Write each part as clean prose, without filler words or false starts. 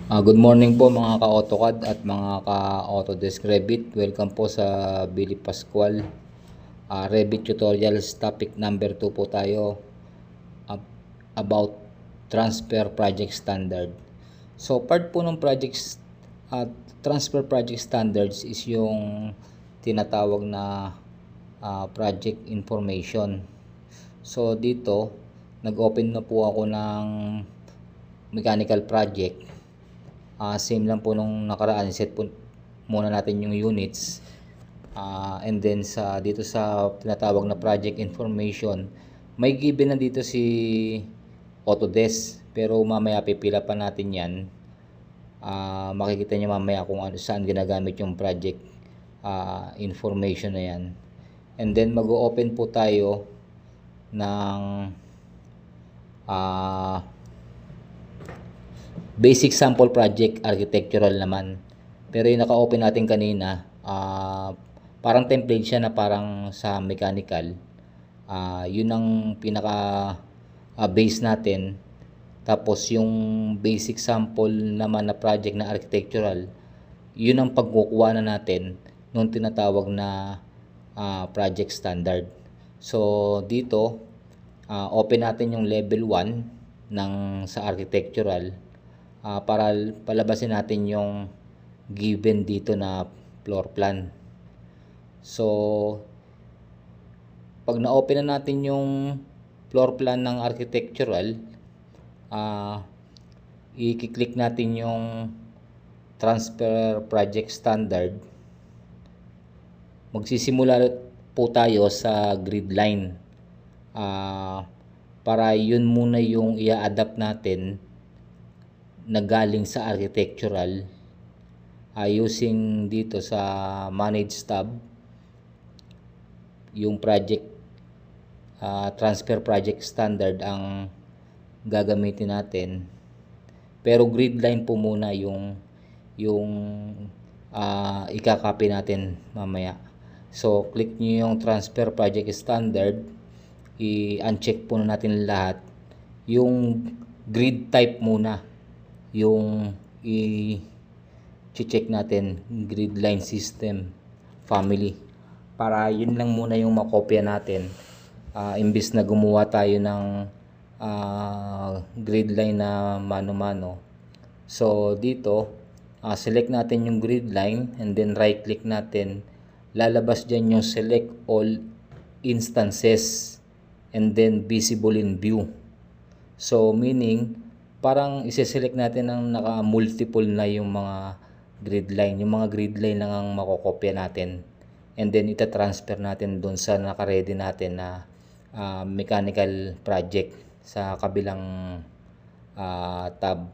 Good morning po mga ka-AutoCAD at mga ka-Autodesk Revit. Welcome po sa Billy Pascual Revit Tutorials. Topic number 2 po tayo about Transfer Project Standard. So part po ng Transfer Project Standards is yung tinatawag na project information. So dito, nag-open na po ako ng mechanical project. Same lang po nung nakaraan, set po muna natin yung units, and then dito sa tinatawag na project information, may given na dito si Autodesk, pero mamaya pipila pa natin yan. Makikita nyo mamaya kung saan ginagamit yung project information na yan. And then mag-open po tayo ng basic sample project architectural naman, pero yung naka-open natin kanina, parang template siya na parang sa mechanical. Yun ang pinaka base natin. Tapos yung basic sample naman na project na architectural, yun ang pagkukuha na natin nung tinatawag na project standard. So dito, open natin yung level 1 sa architectural, para palabasin natin yung given dito na floor plan. So pag na-open na natin yung floor plan ng architectural, i-click natin yung transfer project standard. Magsisimula po tayo sa grid line, para yun muna yung i-adapt natin na galing sa architectural, using dito sa manage tab yung project transfer project standard ang gagamitin natin, pero grid line po muna yung ikakopy natin mamaya. So click nyo yung transfer project standard, i-uncheck po na natin lahat, yung grid type muna yung i-check natin, grid line system family, para yun lang muna yung makopya natin, imbis na gumawa tayo ng grid line na mano-mano. So dito, select natin yung grid line and then right click natin, lalabas dyan yung select all instances and then visible in view. So meaning parang isi-select natin ng naka-multiple na yung mga grid line. Yung mga grid line lang ang makokopya natin. And then ita-transfer natin doon sa naka-ready natin na mechanical project sa kabilang tab.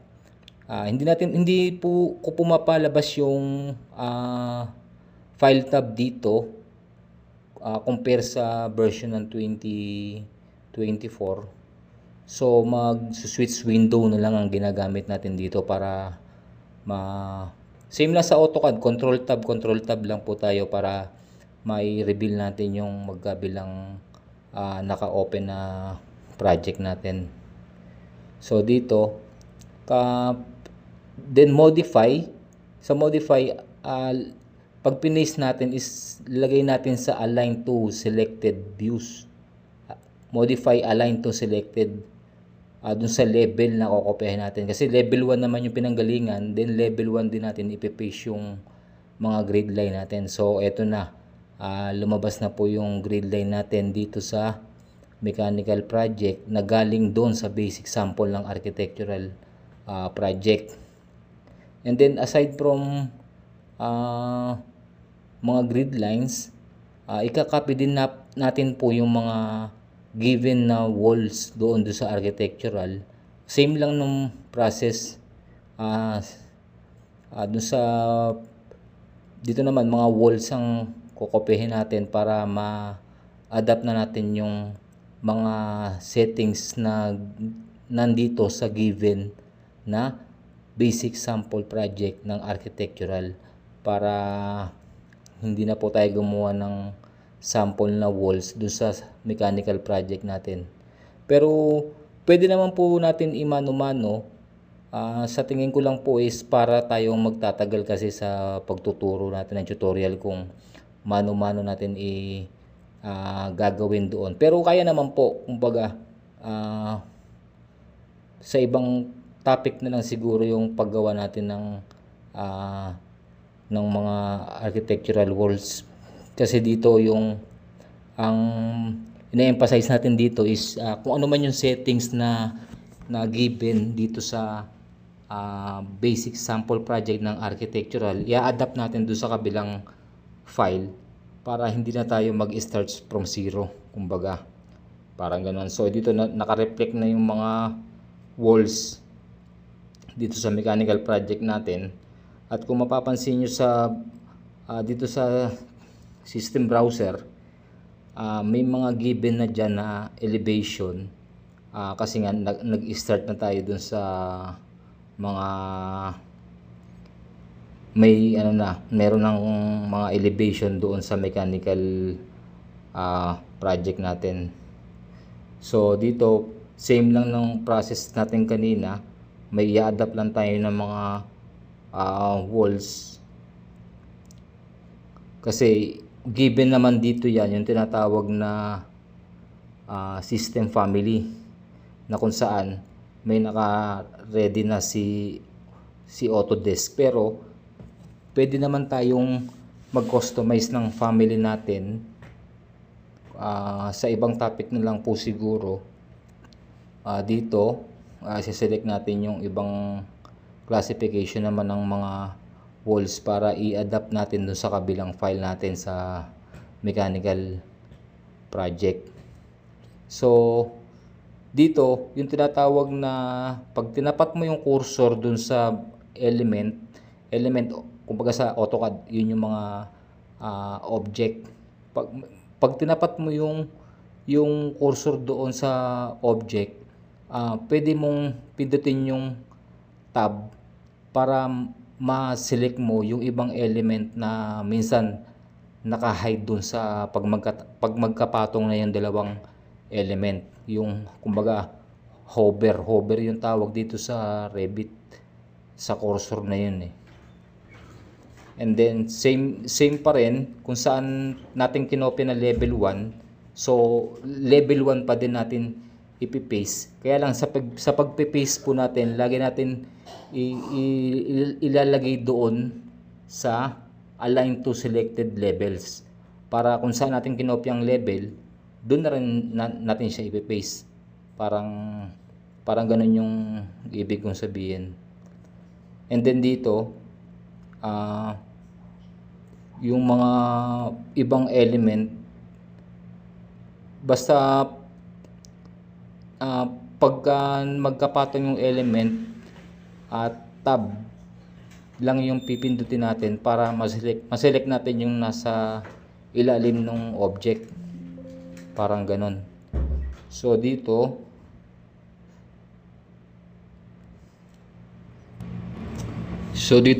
Hindi po ko pumapalabas yung file tab dito compare sa version ng 2024. So mag-switch window na lang ang ginagamit natin dito para same lang sa AutoCAD, control tab lang po tayo para mai-reveal natin yung magkabilang naka-open na project natin. So dito then modify, pag pinis natin is lagay natin sa align to selected views, modify align to selected dun sa level na kokopyahin natin, kasi level 1 naman yung pinanggalingan, then level 1 din natin ipipaste yung mga grid line natin. So eto na, lumabas na po yung grid line natin dito sa mechanical project na galing doon sa basic sample ng architectural project. And then aside from mga grid lines, ikakopy din natin po yung mga given na walls doon sa architectural. Same lang nung process. Dito naman mga walls ang kokopyahin natin para ma-adapt na natin yung mga settings na nandito sa given na basic sample project ng architectural, para hindi na po tayo gumawa ng sample na walls doon sa mechanical project natin. Pero pwede naman po natin imano-mano Sa tingin ko lang po is para tayong magtatagal kasi sa pagtuturo natin ng tutorial kung mano-mano natin gagawin doon. Pero kaya naman po, kumbaga, sa ibang topic na lang siguro yung paggawa natin ah, ng mga architectural walls. Kasi dito ang ina-emphasize natin dito is kung ano man yung settings na given dito sa basic sample project ng architectural, i-adapt natin doon sa kabilang file para hindi na tayo mag-start from zero, kumbaga. Parang ganoon. So dito naka-reflect na yung mga walls dito sa mechanical project natin. At kung mapapansin nyo dito sa system browser, may mga given na dyan na elevation, kasi nga nag-start na tayo dun sa mga meron ng mga elevation doon sa mechanical project natin. So dito same lang ng process natin kanina, may i-adapt lang tayo ng mga walls kasi given naman dito yan yung tinatawag na system family, na kung saan may naka-ready na si Autodesk, pero pwede naman tayong mag-customize ng family natin sa ibang topic na lang po siguro. Dito select natin yung ibang classification naman ng mga walls para i-adapt natin dun sa kabilang file natin sa mechanical project. So dito yung tinatawag na pag tinapat mo yung cursor dun sa element kumbaga sa AutoCAD, yun yung mga object. Pag tinapat mo yung cursor doon sa object, pwede mong pindutin yung tab para ma-select mo yung ibang element na minsan naka-hide dun sa pag magkapatong na yung dalawang element. Yung kumbaga hover yung tawag dito sa Revit sa cursor na yun . And then same pa rin kung saan natin kinopya na level 1. So level 1 pa din natin ipipaste. Kaya lang sa pagpipaste po natin, lagi natin ilalagay doon sa align to selected levels, para kung saan natin kinopya ang level, doon na rin natin siya ipipaste. Parang ganun yung ibig kong sabihin. And then dito yung mga ibang element, basta pagka magkapatong yung element at tab lang yung pipindutin natin para ma-select natin yung nasa ilalim ng object, parang ganon. So dito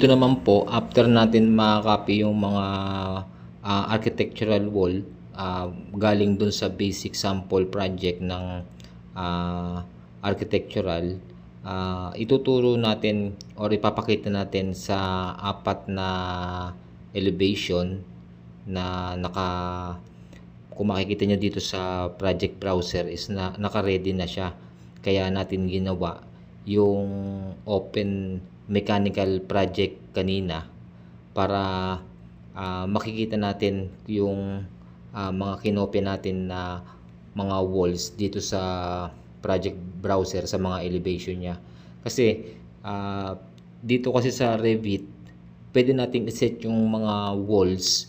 naman po, after natin makakopy yung mga architectural wall galing dun sa basic sample project ng architectural, ituturo natin or ipapakita natin sa apat na elevation na kung makikita nyo dito sa project browser is naka-ready na siya. Kaya natin ginawa yung open mechanical project kanina para makikita natin yung mga kinopya natin na mga walls dito sa project browser sa mga elevation niya. Kasi dito kasi sa Revit, pwede natin i-set yung mga walls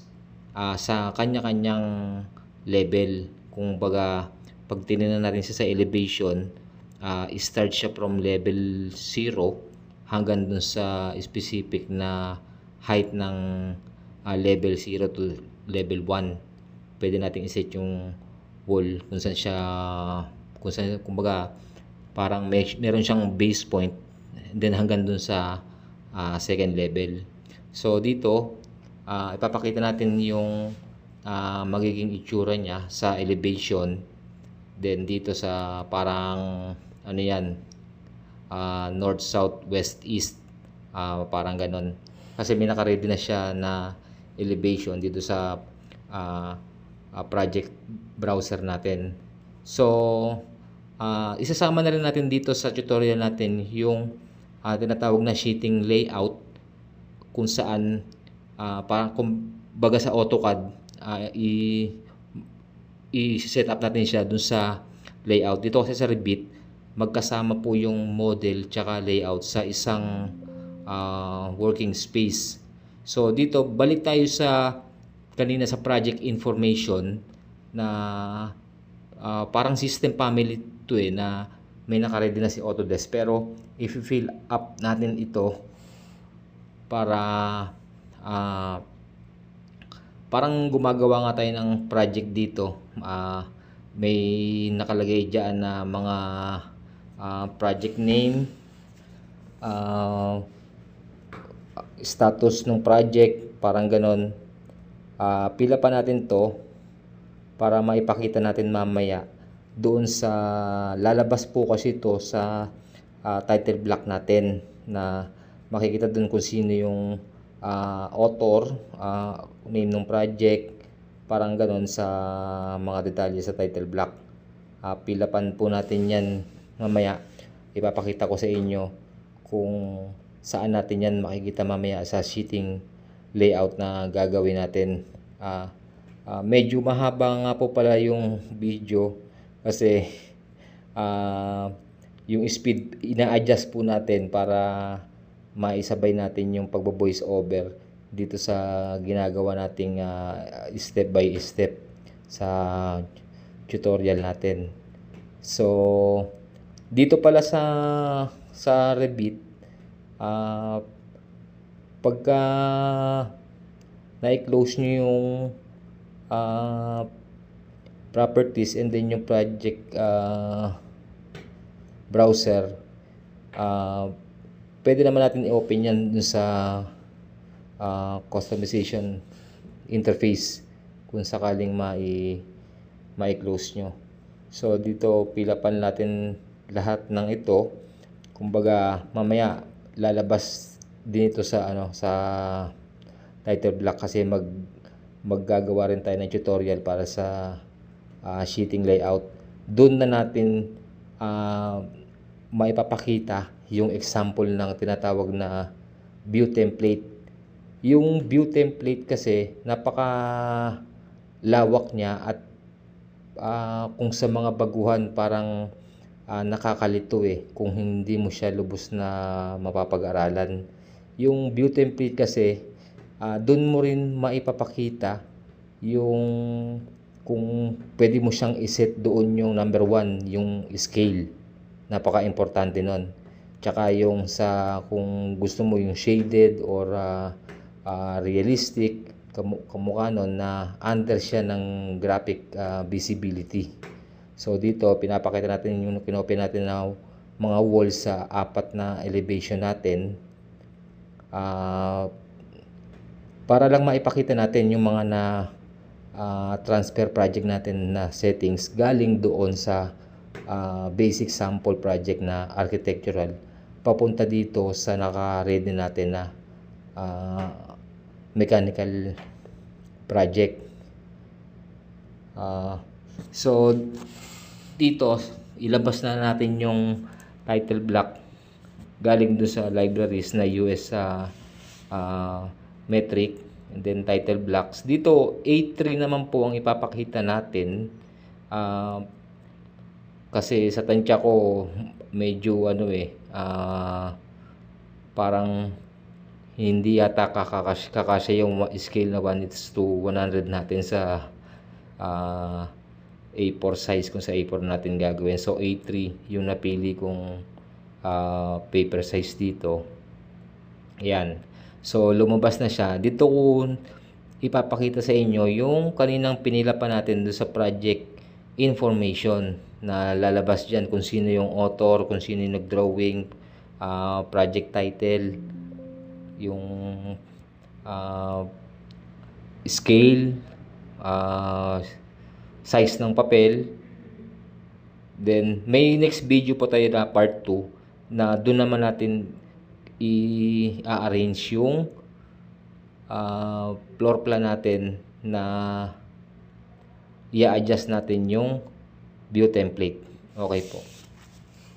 sa kanya-kanyang level. Kung baga, pag tinignan natin siya sa elevation, start siya from level 0 hanggang dun sa specific na height ng level 0 to level 1. Pwede natin i-set yung wall kung saan kumbaga parang meron siyang base point, then hanggang dun sa second level. So dito ipapakita natin yung magiging itsura niya sa elevation. Then dito sa parang north, south, west, east, parang ganon. Kasi may naka-ready na siya na elevation dito sa project browser natin. So isasama na rin natin dito sa tutorial natin yung tinatawag na sheeting layout, kung saan parang kumbaga sa AutoCAD, i-set up natin siya dun sa layout. Dito kasi sa Revit, magkasama po yung model tsaka layout sa isang working space. So dito, balik tayo sa kanina sa project information na parang system family to na may naka-ready na si Autodesk. Pero if you fill up natin ito para parang gumagawa nga tayo ng project dito, may nakalagay dyan na mga project name, status ng project, parang ganon. Pila pa natin to para maipakita natin mamaya doon sa lalabas po kasi ito sa title block natin, na makikita doon kung sino yung author, name ng project, parang ganon sa mga detalye sa title block. Pilapan po natin yan mamaya. Ipapakita ko sa inyo kung saan natin yan makikita mamaya sa sheeting layout na gagawin natin. Medyo mahaba nga po pala yung video kasi yung speed ina-adjust po natin para maisabay natin yung pagbo-voice over dito sa ginagawa nating step by step sa tutorial natin. So dito pala sa Revit, pagka na-close nyo yung properties and then yung project browser, pwede naman natin i-open yan dun sa customization interface kung sakaling ma-close nyo. So dito pilapan natin lahat ng ito. Kumbaga mamaya lalabas din ito sa sa title block kasi maggagawa rin tayo ng tutorial para sa sheeting layout. Doon na natin maipapakita yung example ng tinatawag na view template. Yung view template kasi napaka lawak niya at kung sa mga baguhan parang nakakalito kung hindi mo siya lubos na mapapag-aralan. Yung view template kasi doon mo rin maipapakita yung kung pwede mo siyang iset doon yung number 1, yung scale. Napaka-importante nun. Tsaka yung sa kung gusto mo yung shaded or realistic, kamukha nun na under siya ng graphic visibility. So dito pinapakita natin yung kinopen natin na mga walls sa 4 na elevation natin, para lang maipakita natin yung mga na transfer project natin na settings galing doon sa basic sample project na architectural papunta dito sa naka-ready natin na mechanical project. So dito ilabas na natin yung title block galing doon sa libraries na US metric, and then title blocks. Dito A3 naman po ang ipapakita natin, kasi sa tansya ko medyo parang hindi yata kakasya yung scale na 1:100 natin sa A4 size kung sa A4 natin gagawin. So A3 yung napili kong paper size dito. Ayan. So lumabas na siya. Dito ko ipapakita sa inyo yung kaninang pinila pa natin doon sa project information na lalabas dyan kung sino yung author, kung sino yung nag-drawing, project title, yung scale, size ng papel. Then may next video po tayo na part 2 na doon naman natin i-arrange yung floor plan natin na i-adjust natin yung view template. Okay po.